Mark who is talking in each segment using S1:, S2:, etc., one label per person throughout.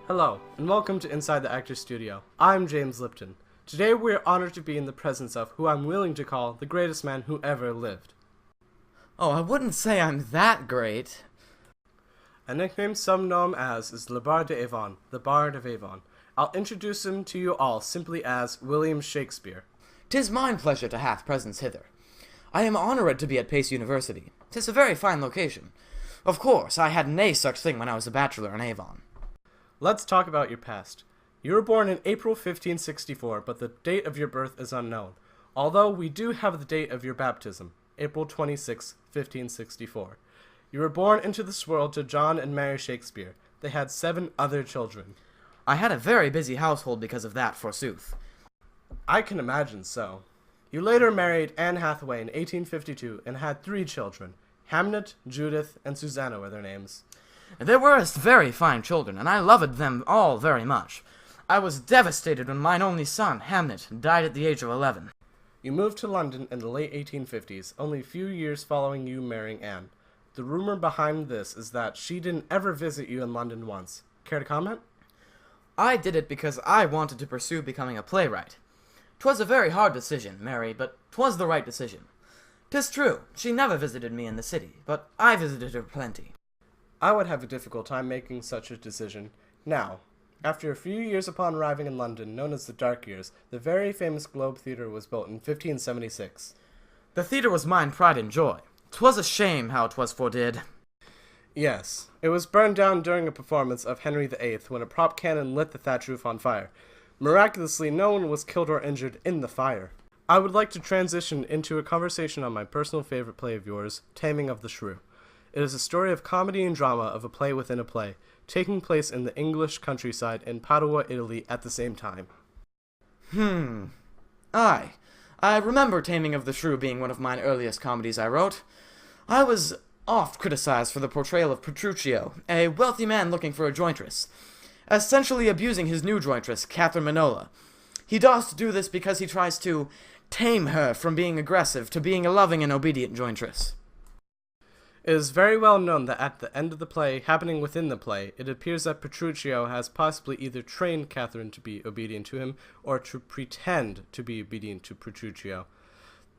S1: Hello, and welcome to Inside the Actors Studio. I'm James Lipton. Today we are honored to be in the presence of who I'm willing to call the greatest man who ever lived.
S2: Oh, I wouldn't say I'm that great.
S1: A nickname some know him as is Le Bard d'Avon, the Bard of Avon. I'll introduce him to you all simply as William Shakespeare.
S2: 'Tis mine pleasure to have presence hither. I am honoured to be at Pace University. 'Tis a very fine location. Of course, I had nae such thing when I was a bachelor in Avon.
S1: Let's talk about your past. You were born in April 1564, but the date of your birth is unknown, although we do have the date of your baptism, April 26, 1564. You were born into this world to John and Mary Shakespeare. They had 7 other children.
S2: I had a very busy household because of that, forsooth.
S1: I can imagine so. You later married Anne Hathaway in 1852 and had 3 children. Hamnet, Judith, and Susanna were their names.
S2: They were very fine children, and I loved them all very much. I was devastated when mine only son, Hamnet, died at the age of 11.
S1: You moved to London in the late 1850s, only a few years following you marrying Anne. The rumor behind this is that she didn't ever visit you in London once. Care to comment?
S2: I did it because I wanted to pursue becoming a playwright. 'Twas a very hard decision, Mary, but 'twas the right decision. 'Tis true, she never visited me in the city, but I visited her plenty.
S1: I would have a difficult time making such a decision. Now, after a few years upon arriving in London, known as the Dark Years, the very famous Globe Theatre was built in 1576.
S2: The theatre was mine pride and joy. 'Twas a shame how 'twas fordid.
S1: Yes, it was burned down during a performance of Henry VIII when a prop cannon lit the thatch roof on fire. Miraculously, no one was killed or injured in the fire. I would like to transition into a conversation on my personal favorite play of yours, Taming of the Shrew. It is a story of comedy and drama of a play within a play, taking place in the English countryside in Padua, Italy at the same time.
S2: Aye. I remember Taming of the Shrew being one of mine earliest comedies I wrote. I was oft criticized for the portrayal of Petruchio, a wealthy man looking for a jointress, essentially abusing his new jointress, Catherine Minola. He doth do this because he tries to tame her from being aggressive to being a loving and obedient jointress.
S1: It is very well known that at the end of the play, happening within the play, it appears that Petruchio has possibly either trained Catherine to be obedient to him, or to pretend to be obedient to Petruchio.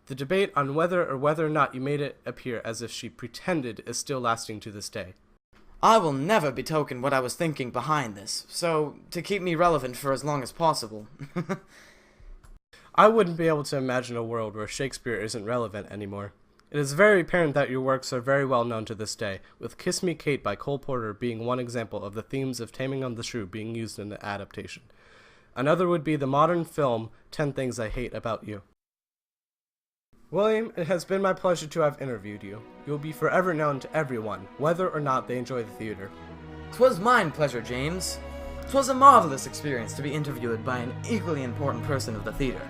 S1: The debate on whether or not you made it appear as if she pretended is still lasting to this day.
S2: I will never betoken what I was thinking behind this, so to keep me relevant for as long as possible.
S1: I wouldn't be able to imagine a world where Shakespeare isn't relevant anymore. It is very apparent that your works are very well known to this day, with Kiss Me Kate by Cole Porter being one example of the themes of Taming of the Shrew being used in the adaptation. Another would be the modern film 10 Things I Hate About You. William, it has been my pleasure to have interviewed you. You will be forever known to everyone, whether or not they enjoy the theater.
S2: 'Twas mine pleasure, James. 'Twas a marvelous experience to be interviewed by an equally important person of the theater.